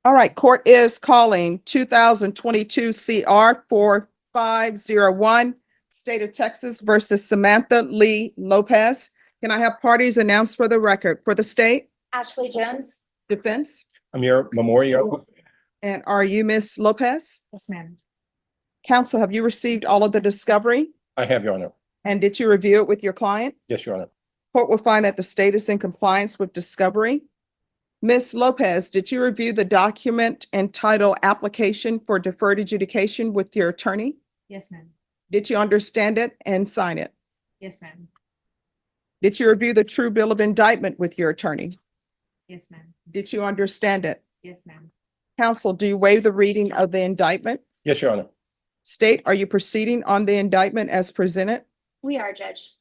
All right, court is calling 2022 CR 4501, State of Texas versus Samantha Lee Lopez. Can I have parties announced for the record? For the state, Ashley Jones. defense, Amir Memorial. and are you Miss Lopez? Yes, ma'am. Counsel, have you received all of the discovery? I have, Your Honor. And did you review it with your client? Yes, Your Honor. Court will find that the state is in compliance with discovery. Ms. Lopez, did you review the document entitled Application for Deferred Adjudication with your attorney? Yes, ma'am. Did you understand it and sign it? Yes, ma'am. Did you review the true bill of indictment with your attorney? Yes, ma'am. Did you understand it? Yes, ma'am. Counsel, do you waive the reading of the indictment? Yes, Your Honor. State, are you proceeding on the indictment as presented? We are, Judge.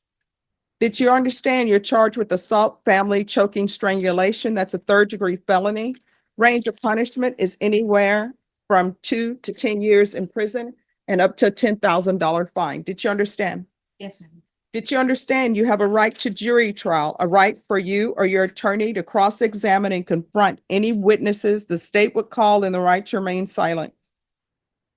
Did you understand you're charged with assault, family, choking, strangulation? That's a third-degree felony. Range of punishment is anywhere from 2 to 10 years in prison and up to a $10,000 fine. Did you understand? Yes, ma'am. Did you understand you have a right to jury trial, a right for you or your attorney to cross-examine and confront any witnesses the state would call and the right to remain silent?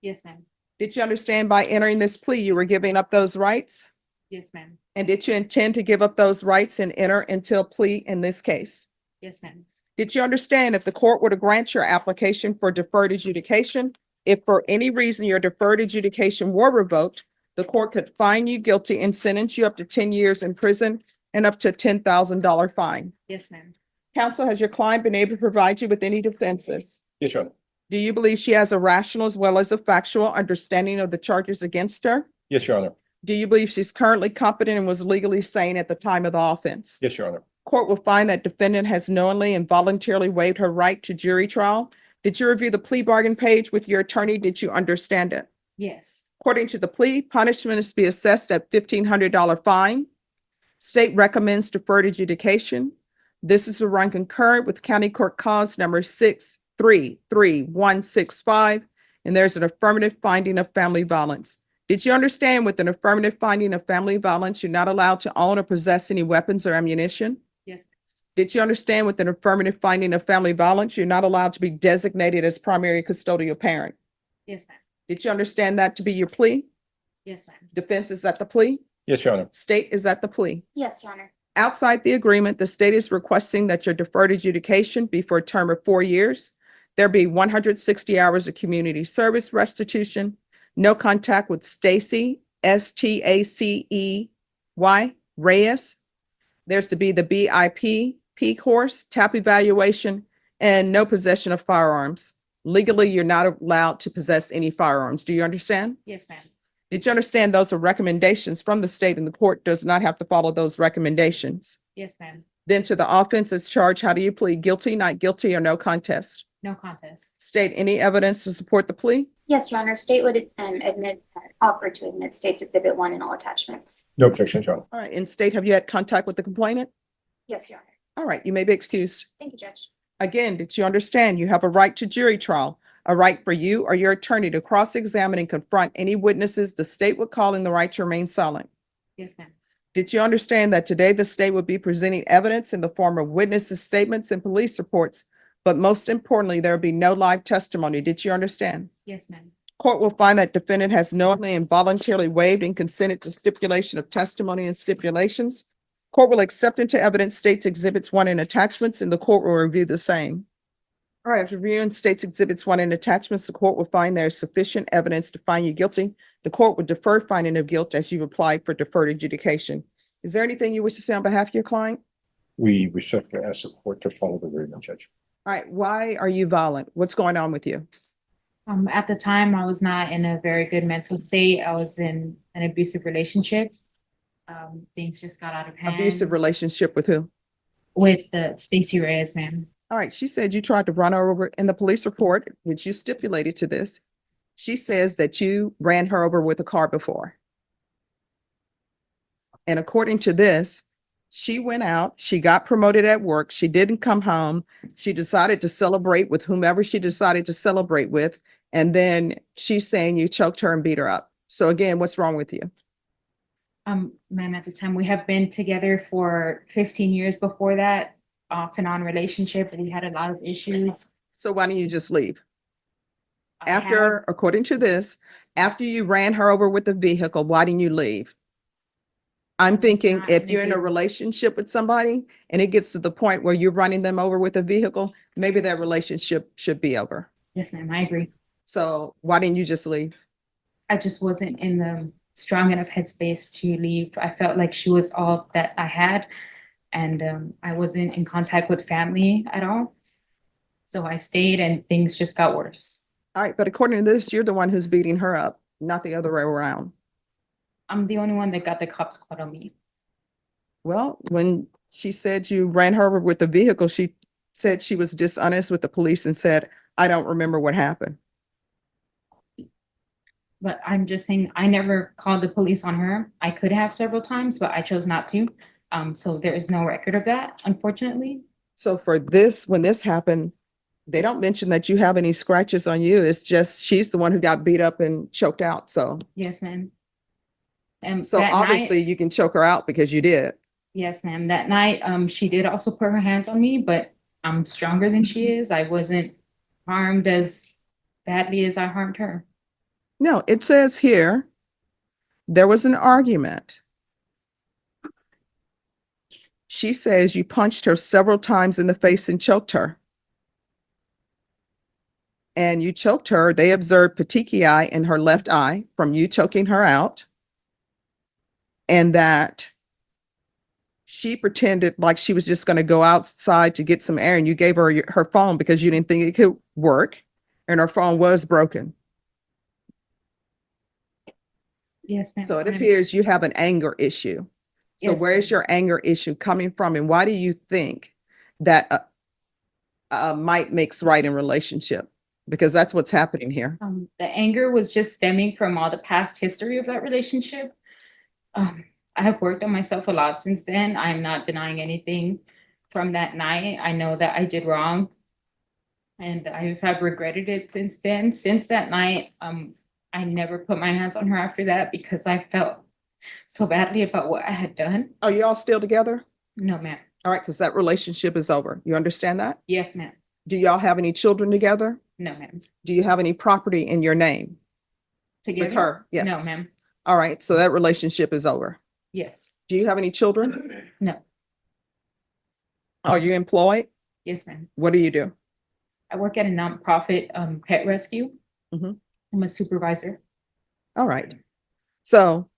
Yes, ma'am. Did you understand by entering this plea, you were giving up those rights? Yes, ma'am. And did you intend to give up those rights and enter into a plea in this case? Yes, ma'am. Did you understand if the court were to grant your application for deferred adjudication, if for any reason your deferred adjudication were revoked, the court could find you guilty and sentence you up to 10 years in prison and up to a $10,000 fine? Yes, ma'am. Counsel, has your client been able to provide you with any defenses? Yes, Your Honor. Do you believe she has a rational as well as a factual understanding of the charges against her? Yes, Your Honor. Do you believe she's currently competent and was legally sane at the time of the offense? Yes, Your Honor. Court will find that defendant has knowingly and voluntarily waived her right to jury trial. Did you review the plea bargain page with your attorney? Did you understand it? Yes. According to the plea, punishment is to be assessed at $1,500 fine. State recommends deferred adjudication. This is to run concurrent with County Court Cause number 633165, and there's an affirmative finding of family violence. Did you understand with an affirmative finding of family violence, you're not allowed to own or possess any weapons or ammunition? Yes. Did you understand with an affirmative finding of family violence, you're not allowed to be designated as primary custodial parent? Yes, ma'am. Did you understand that to be your plea? Yes, ma'am. Defense is at the plea? Yes, Your Honor. State is at the plea. Yes, Your Honor. Outside the agreement, the state is requesting that your deferred adjudication be for a term of 4 years. There be 160 hours of community service restitution, no contact with Stacy, Stacey, Reyes. There's to be the BIP, P course, TAP evaluation, and no possession of firearms. Legally, you're not allowed to possess any firearms. Do you understand? Yes, ma'am. Did you understand those are recommendations from the state and the court does not have to follow those recommendations? Yes, ma'am. Then to the offense as charged, how do you plead? Guilty, not guilty, or no contest? No contest. State, any evidence to support the plea? Yes, Your Honor. State would offer to admit State's Exhibit 1 and all attachments. No objection, Your Honor. All right, in state, have you had contact with the complainant? Yes, Your Honor. All right, you may be excused. Thank you, Judge. Again, did you understand you have a right to jury trial, a right for you or your attorney to cross-examine and confront any witnesses the state would call in the right to remain silent? Yes, ma'am. Did you understand that today the state would be presenting evidence in the form of witnesses' statements and police reports, but most importantly, there will be no live testimony? Did you understand? Yes, ma'am. Court will find that defendant has knowingly and voluntarily waived and consented to stipulation of testimony and stipulations. Court will accept into evidence State's Exhibits 1 and attachments, and the court will review the same. All right, after reviewing State's Exhibits 1 and attachments, the court will find there is sufficient evidence to find you guilty. The court would defer finding of guilt as you applied for deferred adjudication. Is there anything you wish to say on behalf of your client? We respectfully ask the court to follow the agreement, Judge. All right, why are you violent? What's going on with you? At the time, I was not in a very good mental state. I was in an abusive relationship. Things just got out of hand. Abusive relationship with who? With the Stacey Reyes, ma'am. All right, she said you tried to run her over in the police report, which you stipulated to this. She says that you ran her over with a car before. And according to this, she went out, she got promoted at work, she didn't come home, she decided to celebrate with whomever she decided to celebrate with, and then she's saying you choked her and beat her up. So again, what's wrong with you? Ma'am, at the time, we have been together for 15 years before that, off and on relationship. We had a lot of issues. So why don't you just leave? I have- After, according to this, after you ran her over with the vehicle, why didn't you leave? I'm was thinking not if in a you're in a good- relationship with somebody and it gets to the point where you're running them over with a vehicle, maybe that relationship should be over. Yes, ma'am, I agree. So why didn't you just leave? I just wasn't in the strong enough headspace to leave. I felt like she was all that I had, and I wasn't in contact with family at all. So I stayed, and things just got worse. All right, but according to this, you're the one who's beating her up, not the other way around. I'm the only one that got the cops called on me. Well, when she said you ran her over with the vehicle, she said she was dishonest with the police and said, I don't remember what happened. But I'm just saying, I never called the police on her. I could have several times, but I chose not to. So there is no record of that, unfortunately. So for this, when this happened, they don't mention that you have any scratches on you. It's just she's the one who got beat up and choked out. So, Yes, ma'am. And so that night, obviously you can choke her out because you did. yes, ma'am. That night, she did also put her hands on me, but I'm stronger than she is. I wasn't harmed as badly as I harmed her. No, it says here, there was an argument. She says you punched her several times in the face and choked her. And you choked her. They observed petechiae in her left eye from you choking her out. And that she pretended like she was just going to go outside to get some air, and you gave her her phone because you didn't think it could work, and her phone was broken. Yes, ma'am. So it I'm- appears you have an anger issue. So Yes, where is ma'am. your anger issue coming from, and why do you think that might makes right in relationship? Because that's what's happening here. The anger was just stemming from all the past history of that relationship. I have worked on myself a lot since then. I'm not denying anything from that night. I know that I did wrong. And I have regretted it since then. Since that night, I never put my hands on her after that because I felt so badly about what I had done. Are you all still together? No, ma'am. All right, because that relationship is over. You understand that? Yes, ma'am. Do y'all have any children together? No, ma'am. Do you have any property in your name Together? with her? Yes. No, ma'am. All right, so that relationship is over. Yes. Do you have any children? No. Are you employed? Yes, ma'am. What do you do? I work at a nonprofit pet rescue. Mhm. I'm a supervisor. All right. So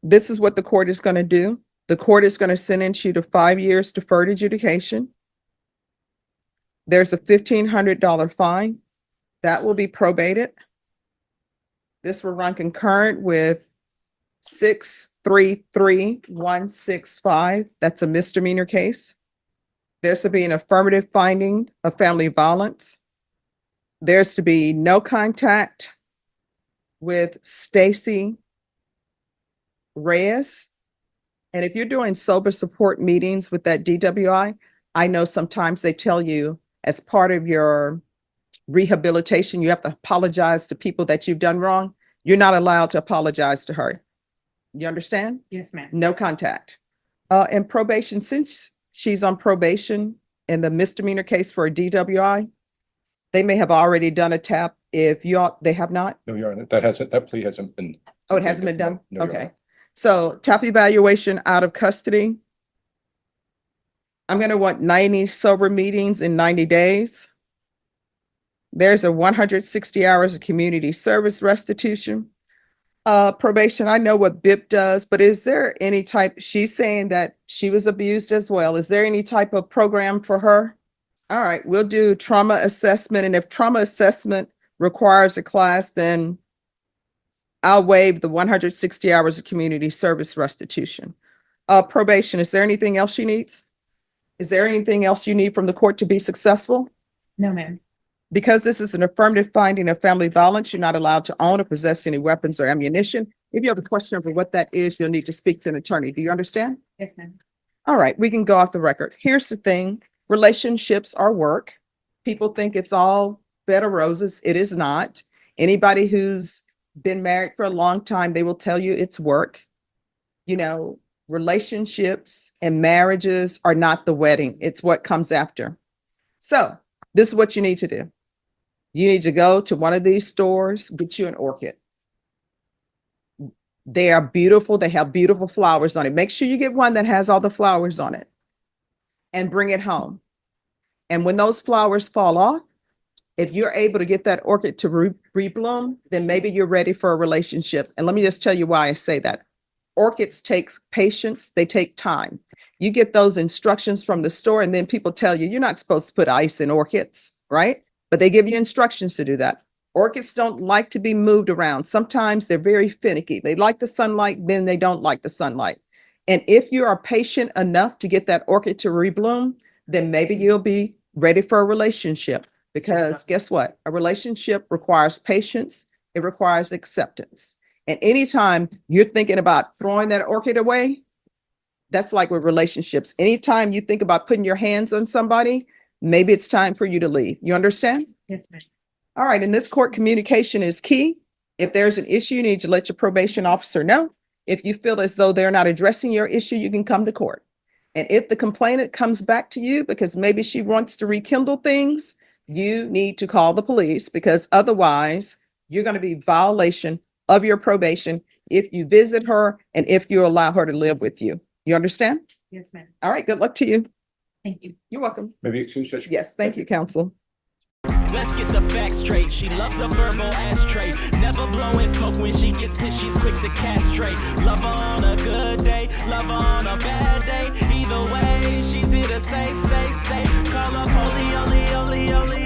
this is what the court is going to do. The court is going to sentence you to 5 years deferred adjudication. There's a $1,500 fine that will be probated. This will run concurrent with 633165. That's a misdemeanor case. There's to be an affirmative finding of family violence. There's to be no contact with Stacy Reyes. And if you're doing sober support meetings with that DWI, I know sometimes they tell you as part of your rehabilitation, you have to apologize to people that you've done wrong. You're not allowed to apologize to her. You understand? Yes, ma'am. No contact. And probation, since she's on probation in the misdemeanor case for a DWI, they may have already done a tap. If you all, they have not? No, Your Honor, that plea hasn't been. Oh, it hasn't been done? No, Your Okay. Honor. So tap evaluation out of custody. I'm going to want 90 sober meetings in 90 days. There's a 160 hours of community service restitution. Probation, I know what BIP does, but is there any type, she's saying that she was abused as well. Is there any type of program for her? All right, we'll do trauma assessment. And if trauma assessment requires a class, then I'll waive the 160 hours of community service restitution. Probation, is there anything else she needs? Is there anything else you need from the court to be successful? No, ma'am. Because this is an affirmative finding of family violence, you're not allowed to own or possess any weapons or ammunition. If you have a question over what that is, you'll need to speak to an attorney. Do you understand? Yes, ma'am. All right, we can go off the record. Here's the thing. Relationships are work. People think it's all bed of roses. It is not. Anybody who's been married for a long time, they will tell you it's work. You know, relationships and marriages are not the wedding. It's what comes after. So This is what you need to do. You need to go to one of these stores, get you an orchid. They are beautiful. They have beautiful flowers on it. Make sure you get one that has all the flowers on it and bring it home. And when those flowers fall off, if you're able to get that orchid to rebloom, then maybe you're ready for a relationship. And let me just tell you why I say that. Orchids takes patience. They take time. You get those instructions from the store, and then people tell you, you're not supposed to put ice in orchids, right? But they give you instructions to do that. Orchids don't like to be moved around. Sometimes they're very finicky. They like the sunlight, then they don't like the sunlight. And if you are patient enough to get that orchid to rebloom, then maybe you'll be ready for a relationship. Because guess what? A relationship requires patience. It requires acceptance. And anytime you're thinking about throwing that orchid away, that's like with relationships. Anytime you think about putting your hands on somebody, maybe it's time for you to leave. You understand? Yes, ma'am. All right. In this court, communication is key. If there's an issue, you need to let your probation officer know. If you feel as though they're not addressing your issue, you can come to court. And if the complainant comes back to you because maybe she wants to rekindle things, you need to call the police, because otherwise you're going to be violation of your probation if you visit her and if you allow her to live with you. You understand? Yes, ma'am. All right. Good luck to you. Thank you. You're welcome. Maybe excuse Judge. Yes. Thank you, counsel. Let's get the facts straight. She loves a verbal ashtray. Never blowing smoke when she gets pissed. She's quick to castrate. Love her on a good day, love her on a bad day. Either way, she's here to stay. Call up holy,